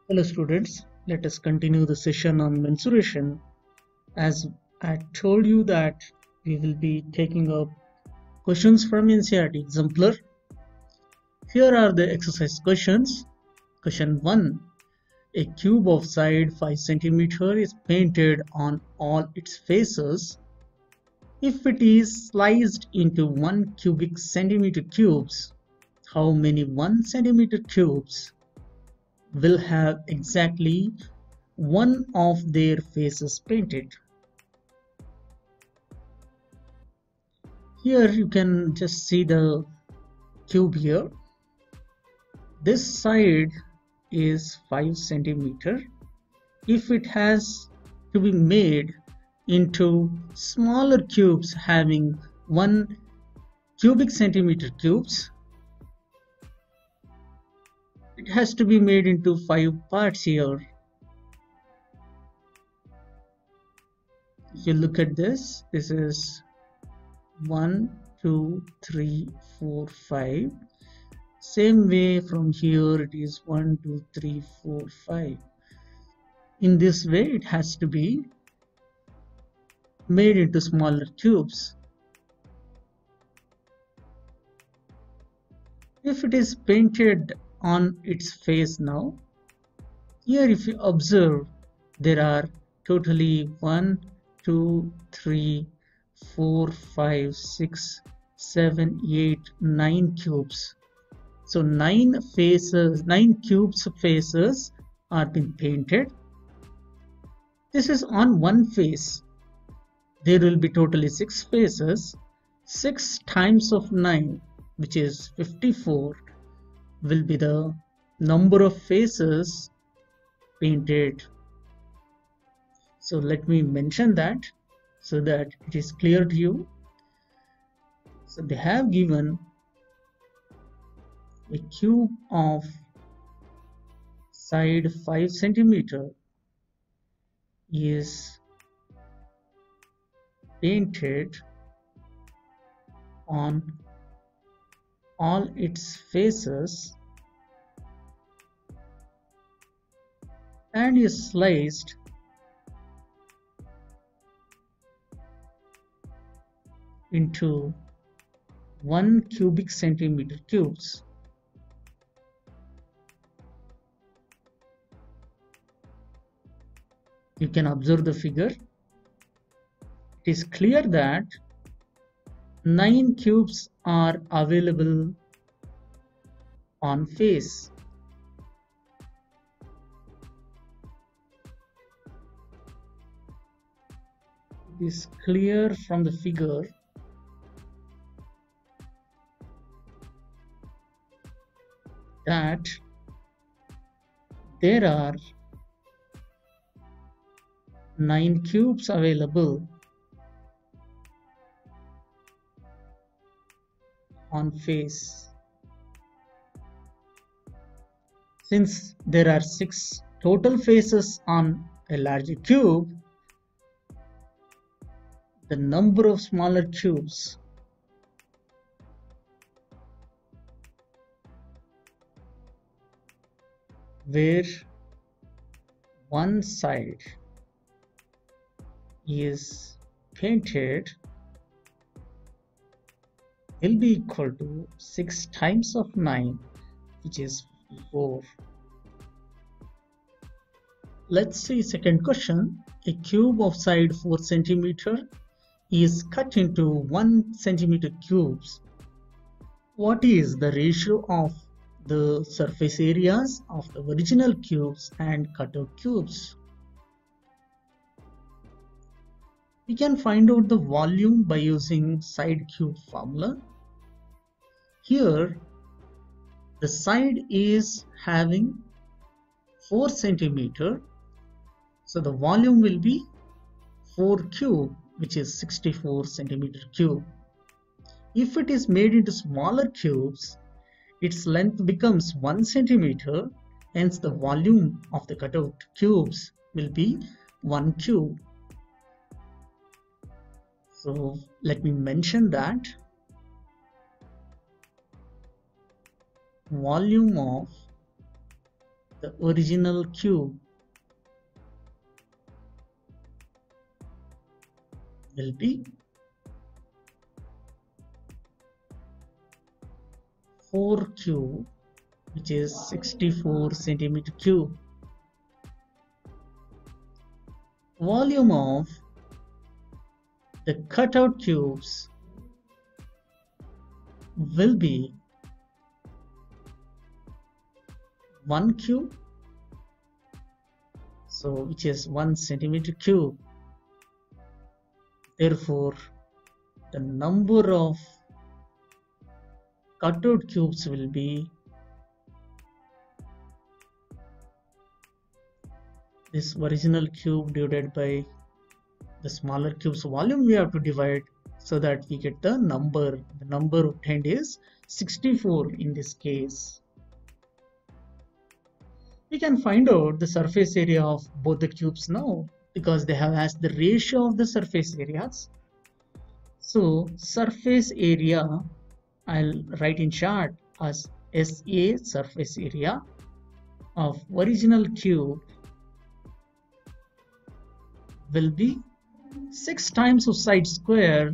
Hello students, let us continue the session on mensuration. As I told you that we will be taking up questions from NCERT exemplar. Here are the exercise questions. Question 1. A cube of side 5 cm is painted on all its faces. If it is sliced into 1 cubic centimeter cubes, how many 1 centimeter cubes will have exactly one of their faces painted? Here you can just see the cube here. This side is 5 centimeter. If it has to be made into smaller cubes having 1 cubic centimeter cubes, it has to be made into 5 parts here. If you look at this, this is 1, 2, 3, 4, 5. Same way from here it is 1, 2, 3, 4, 5. In this way it has to be made into smaller cubes. If it is painted on its face now, here if you observe, there are totally 1, 2, 3, 4, 5, 6, 7, 8, 9 cubes. So 9 cubes faces are being painted. This is on one face. There will be totally 6 faces. 6 times of 9, which is 54, will be the number of faces painted. So let me mention that so that it is clear to you. So they have given a cube of side 5 centimeter is painted on all its faces and is sliced into 1 cubic centimeter cubes. You can observe the figure. It is clear that 9 cubes are available on face. It is clear from the figure that there are 9 cubes available on face. Since there are 6 total faces on a larger cube, the number of smaller cubes where one side is painted will be equal to 6 times of 9, which is 4. Let's see second question. A cube of side 4 centimeter is cut into 1 centimeter cubes. What is the ratio of the surface areas of the original cubes and cutout cubes? We can find out the volume by using side cube formula. Here the side is having 4 centimeter, so the volume will be 4 cube, which is 64 centimeter cube. If it is made into smaller cubes, its length becomes 1 centimeter, hence the volume of the cutout cubes will be 1 cube. So let me mention that volume of the original cube will be 4 cube, which is 64 centimeter cube. Volume of the cutout cubes will be 1 cube, so which is 1 centimeter cube. Therefore, the number of cutout cubes will be this original cube divided by the smaller cube's volume. We have to divide so that we get the number. The number obtained is 64 in this case. We can find out the surface area of both the cubes now because they have asked the ratio of the surface areas. So surface area, I'll write in short as SA, surface area of original cube, will be 6 times of side square,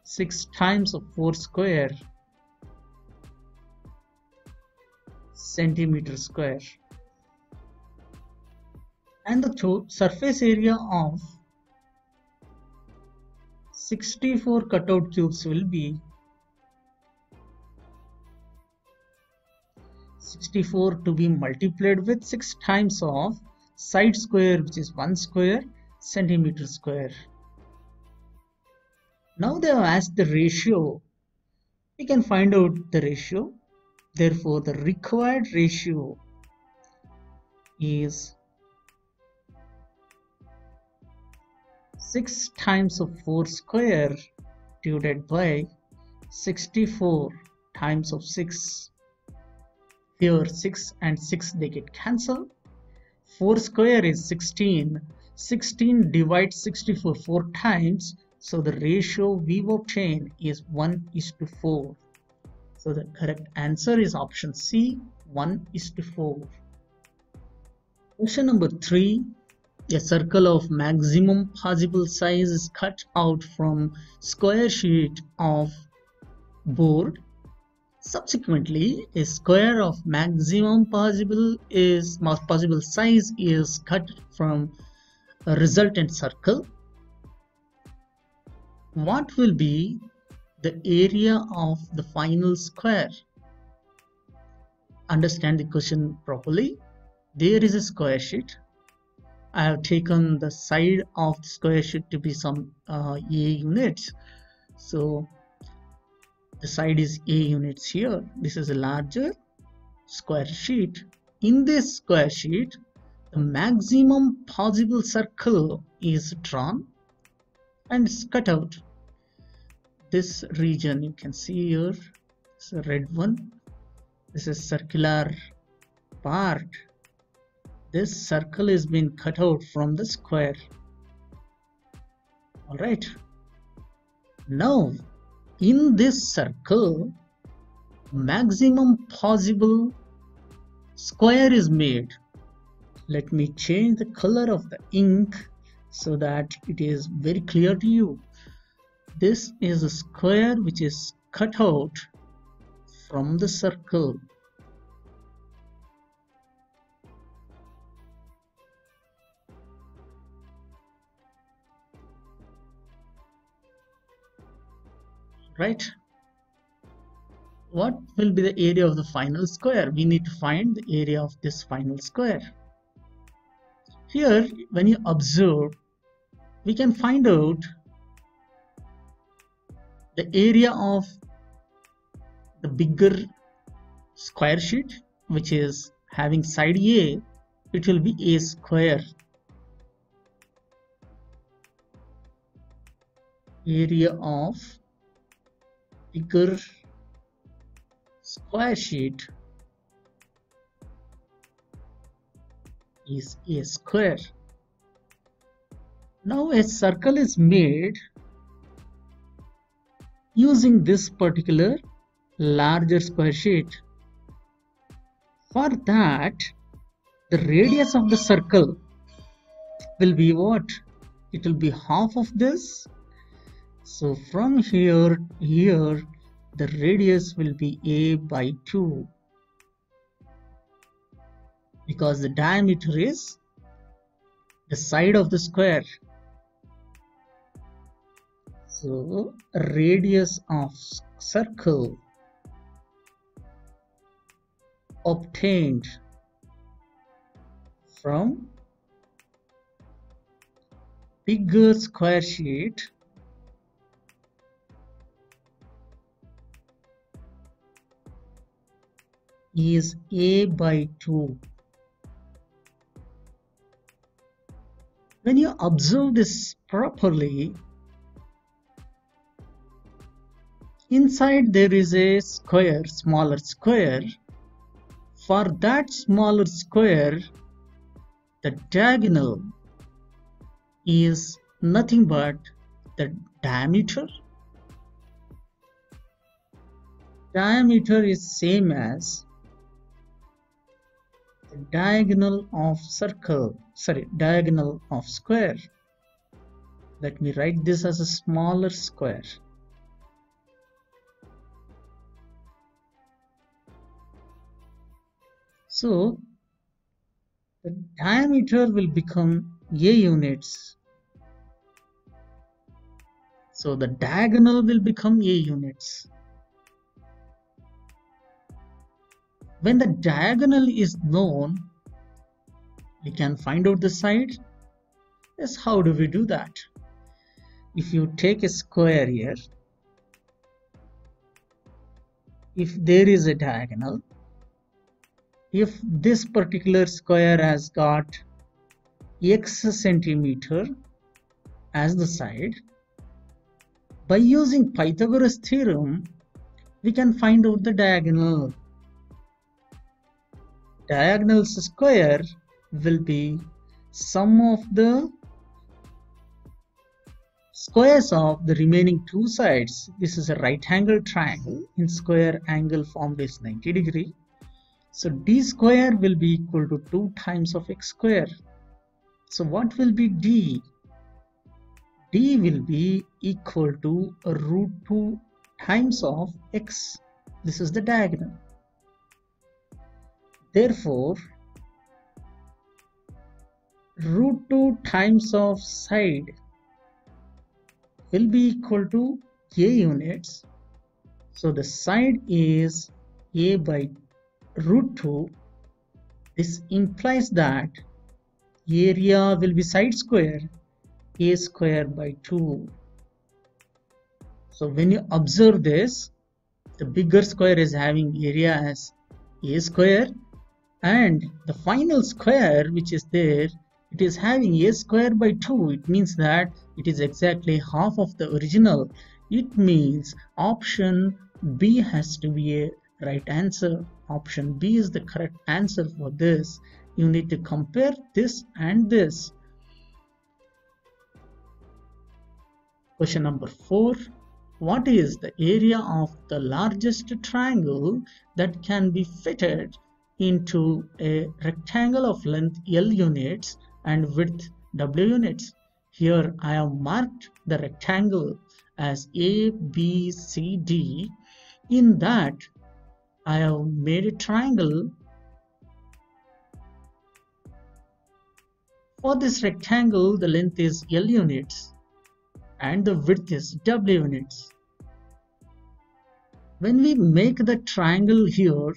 6 times of 4 square, centimeter square. And the surface area of 64 cutout cubes will be 64 to be multiplied with 6 times of side square, which is 1 square, centimeter square. Now they have asked the ratio. We can find out the ratio. Therefore, the required ratio is 6 times of 4 square divided by 64 times of 6. Here 6 and 6 they get cancelled. 4 square is 16. 16 divides 64 4 times. So the ratio we obtain is 1:4. So the correct answer is option C, 1:4. Question number 3. A circle of maximum possible size is cut out from square sheet of board. Subsequently, a square of maximum possible size is cut from a resultant circle. What will be the area of the final square? Understand the question properly. There is a square sheet. I have taken the side of the square sheet to be some A units. So the side is A units here. This is a larger square sheet. In this square sheet, the maximum possible circle is drawn and is cut out. This region you can see here, it's a red one. This is circular part. This circle is being cut out from the square. All right. Now, in this circle, maximum possible square is made. Let me change the color of the ink so that it is very clear to you. This is a square which is cut out from the circle. Right? What will be the area of the final square? We need to find the area of this final square. Here, when you observe, we can find out the area of the bigger square sheet, which is having side A. It will be A square. Area of bigger square sheet is A square. Now a circle is made using this particular larger square sheet. For that, The radius of the circle will be what? It will be half of this. So from here, the radius will be a by 2, because the diameter is the side of the square. So radius of circle obtained from bigger square sheet is a by 2. When you observe this properly, inside there is a square, smaller square. For that smaller square, the diagonal is nothing but the diameter. Diameter is same as the diagonal of diagonal of square. Let me write this as a smaller square. So the diameter will become a units. So the diagonal will become a units. When the diagonal is known, we can find out the side. Yes, how do we do that? If you take a square here, if there is a diagonal, if this particular square has got x centimeter as the side, by using Pythagoras theorem, we can find out the diagonal. Diagonal's square will be sum of the squares of the remaining two sides. This is a right angle triangle. In square, angle formed is 90 degree. So d square will be equal to 2 times of x square. So what will be d? D will be equal to root 2 times of x. This is the diagonal. Therefore, root 2 times of side will be equal to a units. So the side is a by root 2. This implies that area will be side square, a square by 2. So when you observe this, the bigger square is having area as a square, and the final square which is there, it is having a square by 2. It means that it is exactly half of the original. It means option B has to be a right answer. Option B is the correct answer for this. You need to compare this and this. Question number 4. What is the area of the largest triangle that can be fitted into a rectangle of length L units and width W units? Here I have marked the rectangle as A, B, C, D. In that I have made a triangle. For this rectangle, the length is L units and the width is W units. When we make the triangle here,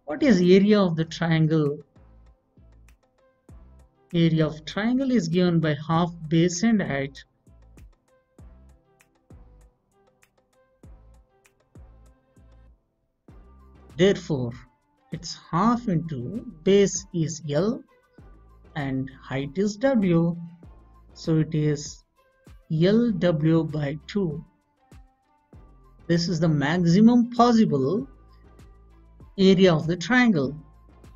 what is area of the triangle? Area of triangle is given by half base and height. Therefore, it's half into base is L and height is W. So it is LW by 2. This is the maximum possible area of the triangle.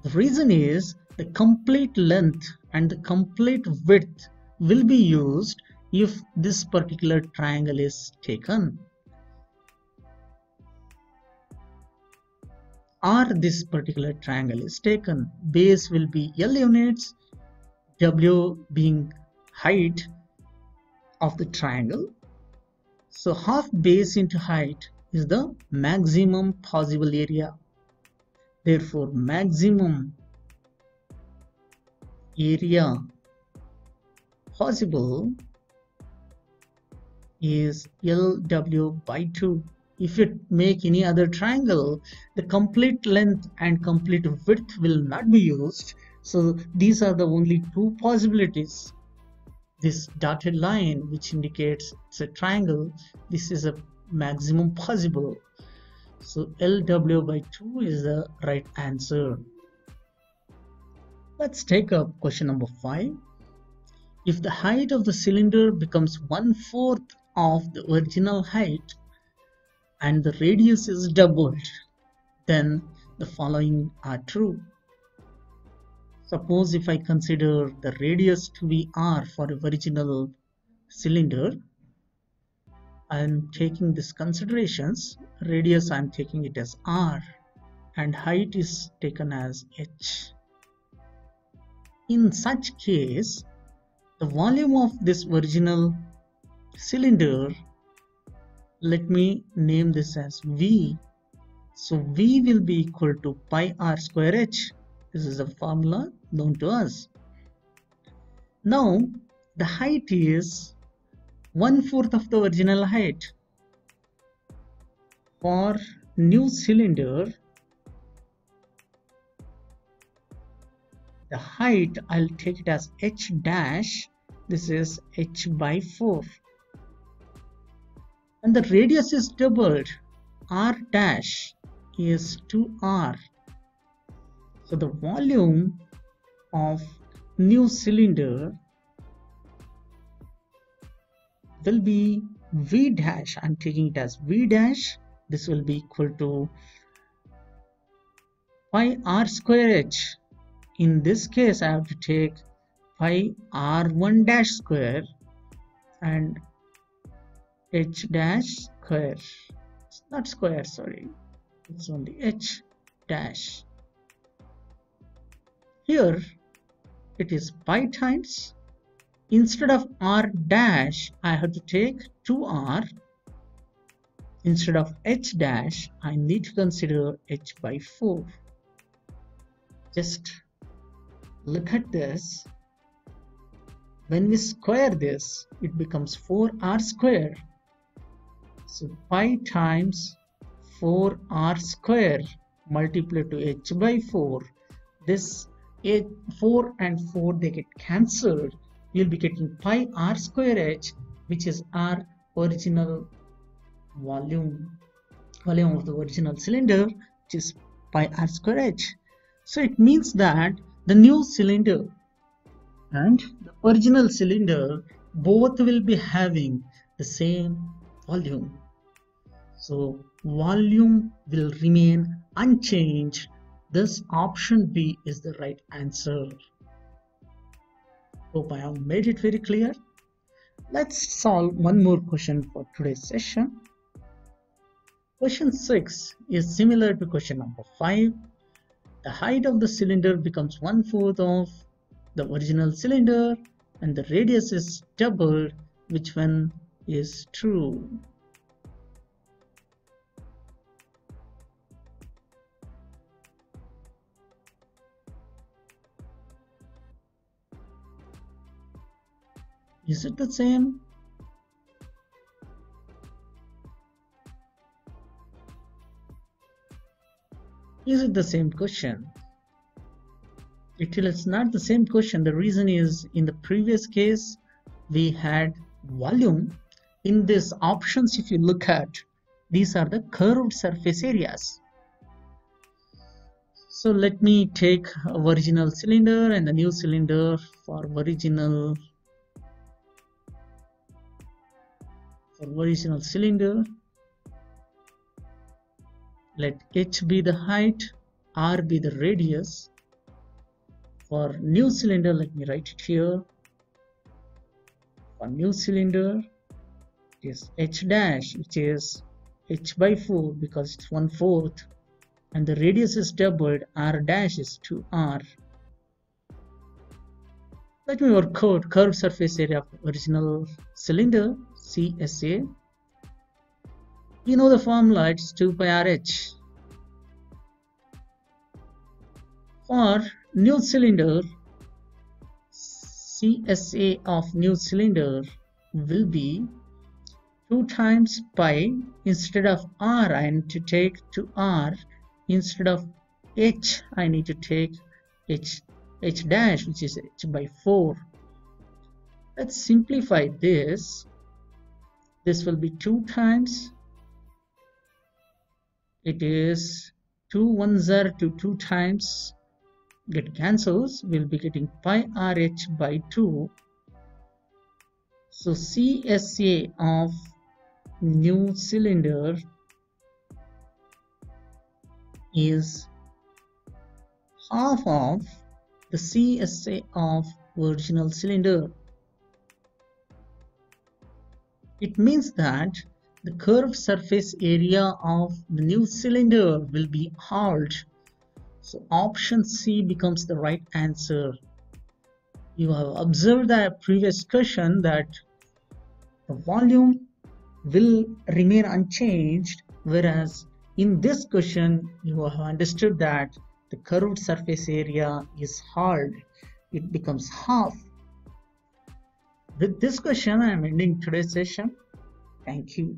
The reason is the complete length and the complete width will be used if this particular triangle is taken. R this particular triangle is taken, base will be L units, W being height of the triangle. So half base into height is the maximum possible area. Therefore, maximum area possible is LW by 2. If you make any other triangle, the complete length and complete width will not be used. So these are the only two possibilities. This dotted line, which indicates it's a triangle, this is a maximum possible. So LW by 2 is the right answer. Let's take up question number 5. If the height of the cylinder becomes 1/4 of the original height and the radius is doubled, then the following are true. Suppose if I consider the radius to be R for the original cylinder, I am taking these considerations. Radius I am taking it as R and height is taken as H. In such case, the volume of this original cylinder, let me name this as V. So V will be equal to pi R square H. This is a formula known to us. Now the height is 1/4 of the original height. For new cylinder, the height I'll take it as H dash. This is H by 4. And the radius is doubled. R dash is 2R. So the volume of new cylinder will be V dash. I'm taking it as V dash. This will be equal to pi R square H. In this case, I have to take pi R1 dash square and H dash square. It's not square, sorry. It's only H dash. Here it is pi times. Instead of R dash, I have to take 2R. Instead of H dash, I need to consider H by 4. Just look at this. When we square this, it becomes 4R square. So pi times 4R square multiplied to H by 4. This 4 and 4 they get cancelled. You'll be getting pi R square H, which is our original volume of the original cylinder, which is pi R square H. So it means that the new cylinder and the original cylinder both will be having the same volume. So volume will remain unchanged. This option B is the right answer. Hope I have made it very clear. Let's solve one more question for today's session. Question 6 is similar to question number 5. The height of the cylinder becomes 1/4 of the original cylinder and the radius is doubled. Which one is true? Is it the same? Is it the same question? Actually, it's not the same question. The reason is, in the previous case, we had volume. In these options, if you look at, these are the curved surface areas. So let me take original cylinder and the new cylinder. For original cylinder, let H be the height, R be the radius. For new cylinder, let me write it here. For new cylinder, it is H dash, which is H by 4 because it's 1/4. and the radius is doubled, r dash is 2r. Let me work out curved surface area of original cylinder, CSA. You know the formula, it's 2 pi RH. For new cylinder, CSA of new cylinder will be 2 times pi. Instead of r, I need to take 2r. Instead of h, I need to take h dash, which is h by 4. Let's simplify this. This will be 2 times. It is 2 ones are 2 times. Get cancels. We'll be getting pi RH by 2. So CSA of new cylinder is half of the CSA of original cylinder. It means that the curved surface area of the new cylinder will be halved. So option C becomes the right answer. You have observed the previous question that the volume will remain unchanged, whereas in this question you have understood that the curved surface area is halved. It becomes half. With this question, I am ending today's session. Thank you.